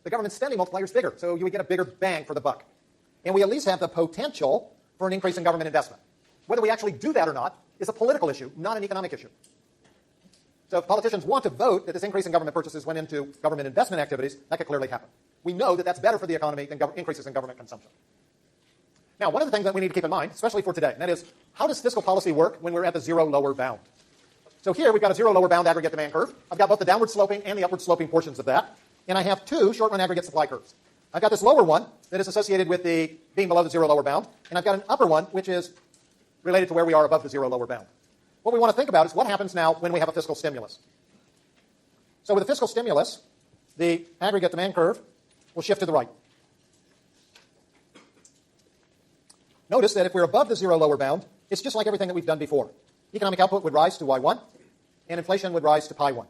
the government spending multiplier is bigger, so you would get a bigger bang for the buck. And we at least have the potential for an increase in government investment. Whether we actually do that or not is a political issue, not an economic issue. So if politicians want to vote that this increase in government purchases went into government investment activities, that could clearly happen. We know that that's better for the economy than increases in government consumption. Now, one of the things that we need to keep in mind, especially for today, and that is, how does fiscal policy work when we're at the zero lower bound? So here we've got a zero lower bound aggregate demand curve. I've got both the downward sloping and the upward sloping portions of that. And I have two short-run aggregate supply curves. I've got this lower one that is associated with the being below the zero lower bound, and I've got an upper one which is related to where we are above the zero lower bound. What we want to think about is what happens now when we have a fiscal stimulus. So with a fiscal stimulus, the aggregate demand curve will shift to the right. Notice that if we're above the zero lower bound, it's just like everything that we've done before. Economic output would rise to Y1, and inflation would rise to pi 1.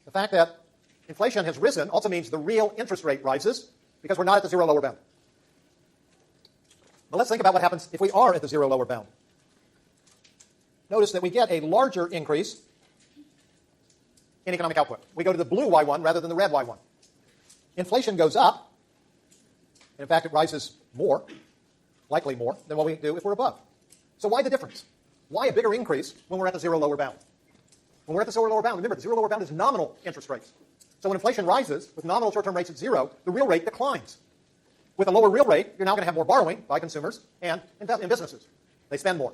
The fact that inflation has risen also means the real interest rate rises because we're not at the zero lower bound. But let's think about what happens if we are at the zero lower bound. Notice that we get a larger increase in economic output. We go to the blue Y1 rather than the red Y1. Inflation goes up, and in fact it rises more, likely more, than what we do if we're above. So why the difference? Why a bigger increase when we're at the zero lower bound? When we're at the zero lower bound, remember, the zero lower bound is nominal interest rates. So when inflation rises, with nominal short-term rates at zero, the real rate declines. With a lower real rate, you're now going to have more borrowing by consumers and in businesses. They spend more.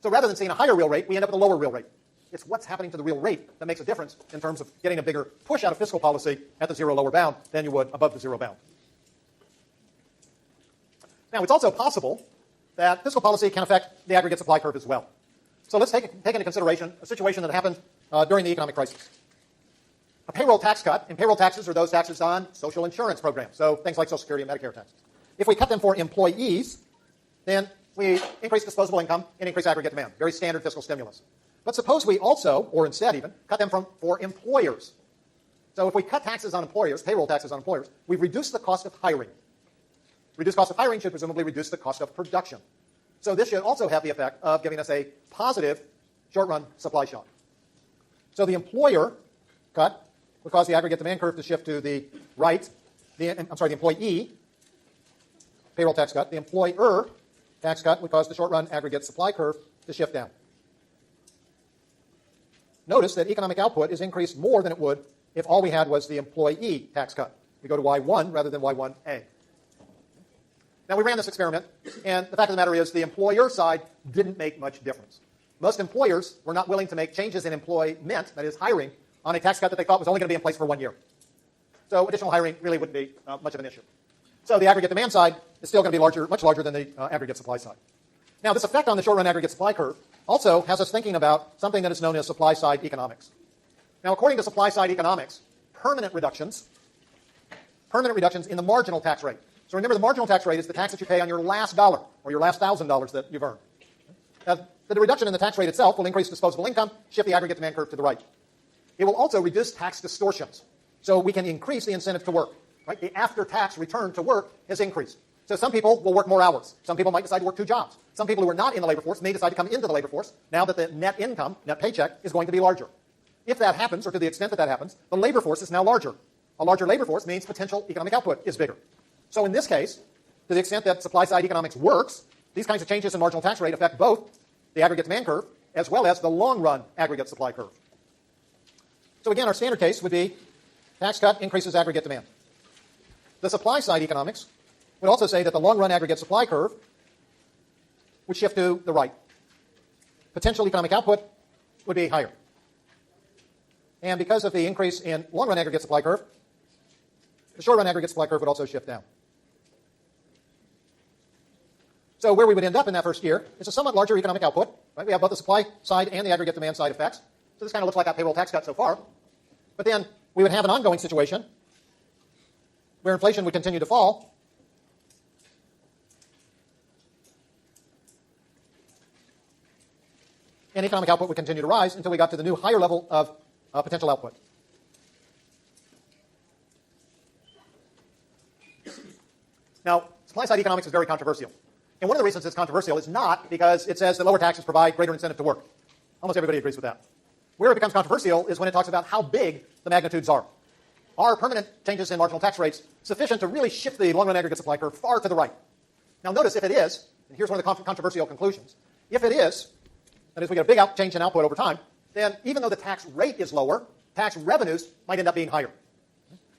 So rather than seeing a higher real rate, we end up with a lower real rate. It's what's happening to the real rate that makes a difference in terms of getting a bigger push out of fiscal policy at the zero lower bound than you would above the zero bound. Now, it's also possible that fiscal policy can affect the aggregate supply curve as well. So let's take into consideration a situation that happened during the economic crisis. A payroll tax cut, and payroll taxes are those taxes on social insurance programs, so things like Social Security and Medicare taxes. If we cut them for employees, then we increase disposable income and increase aggregate demand. Very standard fiscal stimulus. But suppose we also, or instead even, cut them for employers. So if we cut taxes on employers, payroll taxes on employers, we've reduced the cost of hiring. Reduced cost of hiring should presumably reduce the cost of production. So this should also have the effect of giving us a positive short-run supply shock. So the employer cut would cause the aggregate demand curve to shift to the right. The employee payroll tax cut. The employer tax cut would cause the short-run aggregate supply curve to shift down. Notice that economic output is increased more than it would if all we had was the employee tax cut. We go to Y1 rather than Y1A. Now, we ran this experiment, and the fact of the matter is the employer side didn't make much difference. Most employers were not willing to make changes in employment, that is hiring, on a tax cut that they thought was only going to be in place for 1 year. So additional hiring really wouldn't be much of an issue. So the aggregate demand side is still going to be much larger than the aggregate supply side. Now, this effect on the short-run aggregate supply curve also has us thinking about something that is known as supply-side economics. Now, according to supply-side economics, permanent reductions in the marginal tax rate. So remember, the marginal tax rate is the tax that you pay on your last dollar or your last $1,000 that you've earned. Now, the reduction in the tax rate itself will increase disposable income, shift the aggregate demand curve to the right. It will also reduce tax distortions. So we can increase the incentive to work. Right? The after-tax return to work has increased. So some people will work more hours. Some people might decide to work 2 jobs. Some people who are not in the labor force may decide to come into the labor force now that the net income, net paycheck, is going to be larger. If that happens, or to the extent that that happens, the labor force is now larger. A larger labor force means potential economic output is bigger. So in this case, to the extent that supply-side economics works, these kinds of changes in marginal tax rate affect both the aggregate demand curve as well as the long-run aggregate supply curve. So again, our standard case would be tax cut increases aggregate demand. The supply-side economics would also say that the long-run aggregate supply curve would shift to the right. Potential economic output would be higher. And because of the increase in long-run aggregate supply curve, the short-run aggregate supply curve would also shift down. So where we would end up in that first year is a somewhat larger economic output. Right? We have both the supply side and the aggregate demand side effects. So this kind of looks like that payroll tax cut so far. But then we would have an ongoing situation where inflation would continue to fall. And economic output would continue to rise until we got to the new higher level of potential output. Now, supply-side economics is very controversial. And one of the reasons it's controversial is not because it says that lower taxes provide greater incentive to work. Almost everybody agrees with that. Where it becomes controversial is when it talks about how big the magnitudes are. are permanent changes in marginal tax rates sufficient to really shift the long-run aggregate supply curve far to the right? Now notice if it is, and here's one of the controversial conclusions, if it is, that is we get a big change in output over time, then even though the tax rate is lower, tax revenues might end up being higher.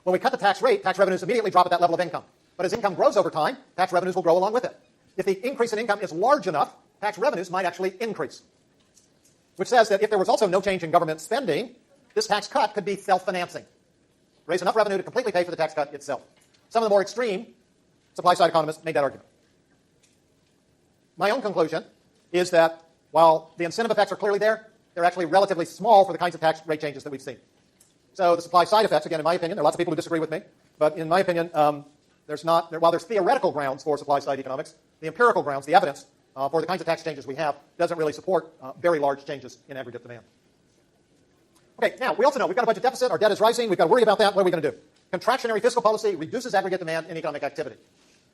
When we cut the tax rate, tax revenues immediately drop at that level of income. But as income grows over time, tax revenues will grow along with it. If the increase in income is large enough, tax revenues might actually increase. Which says that if there was also no change in government spending, this tax cut could be self-financing. Raise enough revenue to completely pay for the tax cut itself. Some of the more extreme supply-side economists made that argument. My own conclusion is that while the incentive effects are clearly there, they're actually relatively small for the kinds of tax rate changes that we've seen. So the supply-side effects, again, in my opinion, there are lots of people who disagree with me, but in my opinion, while there's theoretical grounds for supply-side economics, the empirical grounds, the evidence for the kinds of tax changes we have doesn't really support very large changes in aggregate demand. Okay, now, we also know we've got a budget deficit, our debt is rising, we've got to worry about that, what are we going to do? Contractionary fiscal policy reduces aggregate demand in economic activity.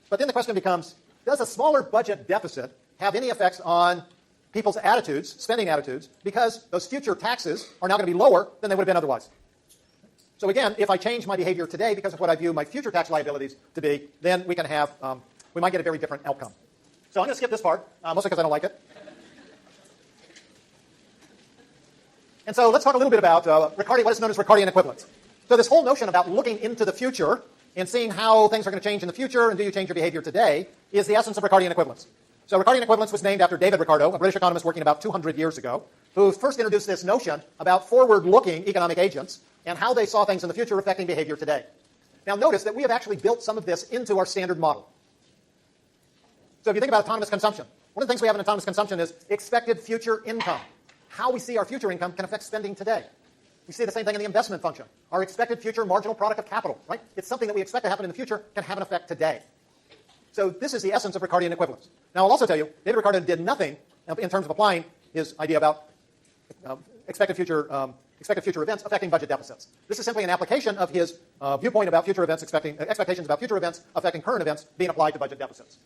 But then the question becomes, does a smaller budget deficit have any effects on people's attitudes, spending attitudes, because those future taxes are now going to be lower than they would have been otherwise? So again, if I change my behavior today because of what I view my future tax liabilities to be, then we can have, we might get a very different outcome. So I'm going to skip this part, mostly because I don't like it. And so let's talk a little bit about what is known as Ricardian equivalence. So this whole notion about looking into the future and seeing how things are going to change in the future and do you change your behavior today is the essence of Ricardian equivalence. So Ricardian equivalence was named after David Ricardo, a British economist working about 200 years ago, who first introduced this notion about forward-looking economic agents and how they saw things in the future affecting behavior today. Now notice that we have actually built some of this into our standard model. So if you think about autonomous consumption, one of the things we have in autonomous consumption is expected future income. How we see our future income can affect spending today. We see the same thing in the investment function. Our expected future marginal product of capital, right? It's something that we expect to happen in the future can have an effect today. So this is the essence of Ricardian equivalence. Now I'll also tell you, David Ricardo did nothing in terms of applying his idea about expected future events affecting budget deficits. This is simply an application of his viewpoint about future events, expectations about future events affecting current events being applied to budget deficits.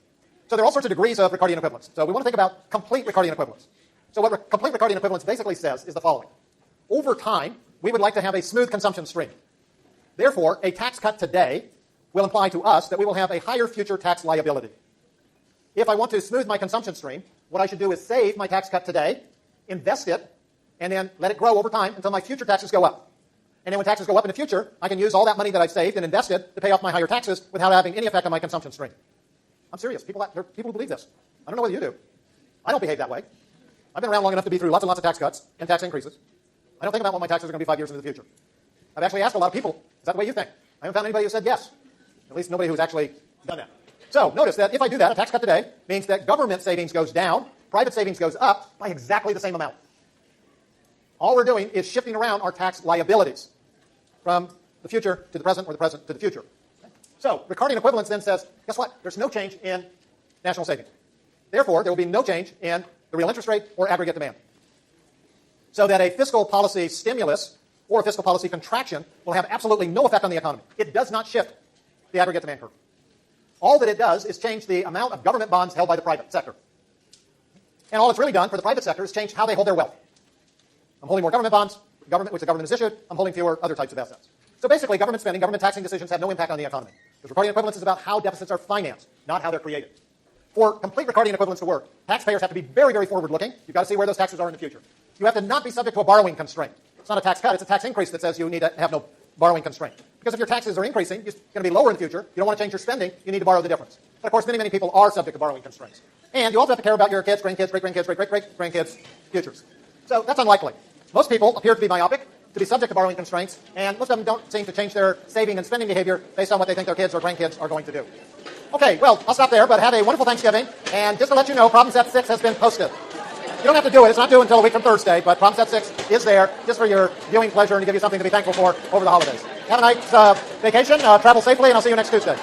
So there are all sorts of degrees of Ricardian equivalence. So we want to think about complete Ricardian equivalence. So what complete Ricardian equivalence basically says is the following. Over time, we would like to have a smooth consumption stream. Therefore, a tax cut today will imply to us that we will have a higher future tax liability. If I want to smooth my consumption stream, what I should do is save my tax cut today, invest it, and then let it grow over time until my future taxes go up. And then when taxes go up in the future, I can use all that money that I've saved and invested to pay off my higher taxes without having any effect on my consumption stream. I'm serious. There are people who believe this. I don't know whether you do. I don't behave that way. I've been around long enough to be through lots and lots of tax cuts and tax increases. I don't think about what my taxes are going to be 5 years into the future. I've actually asked a lot of people, is that the way you think? I haven't found anybody who said yes. At least nobody who's actually done that. So notice that if I do that, a tax cut today means that government savings goes down, private savings goes up by exactly the same amount. All we're doing is shifting around our tax liabilities from the future to the present or the present to the future. So Ricardian equivalence then says, guess what? There's no change in national savings. Therefore, there will be no change in the real interest rate or aggregate demand. So that a fiscal policy stimulus or a fiscal policy contraction will have absolutely no effect on the economy. It does not shift the aggregate demand curve. All that it does is change the amount of government bonds held by the private sector. And all it's really done for the private sector is change how they hold their wealth. I'm holding more government bonds, which the government has issued. I'm holding fewer other types of assets. So basically, government spending, government taxing decisions have no impact on the economy. Because Ricardian equivalence is about how deficits are financed, not how they're created. For complete Ricardian equivalence to work, taxpayers have to be very, very forward-looking. You've got to see where those taxes are in the future. You have to not be subject to a borrowing constraint. It's not a tax cut, it's a tax increase that says you need to have no borrowing constraint. Because if your taxes are increasing, it's going to be lower in the future. You don't want to change your spending, you need to borrow the difference. But of course, many, many people are subject to borrowing constraints. And you also have to care about your kids, grandkids, great-grandkids, great-great-great-grandkids' futures. So that's unlikely. Most people appear to be myopic, to be subject to borrowing constraints, and most of them don't seem to change their saving and spending behavior based on what they think their kids or grandkids are going to do. Okay, well, I'll stop there, but have a wonderful Thanksgiving. And just to let you know, problem set 6 has been posted. You don't have to do it. It's not due until a week from Thursday, but problem set 6 is there just for your viewing pleasure and to give you something to be thankful for over the holidays. Have a nice vacation, travel safely, and I'll see you next Tuesday.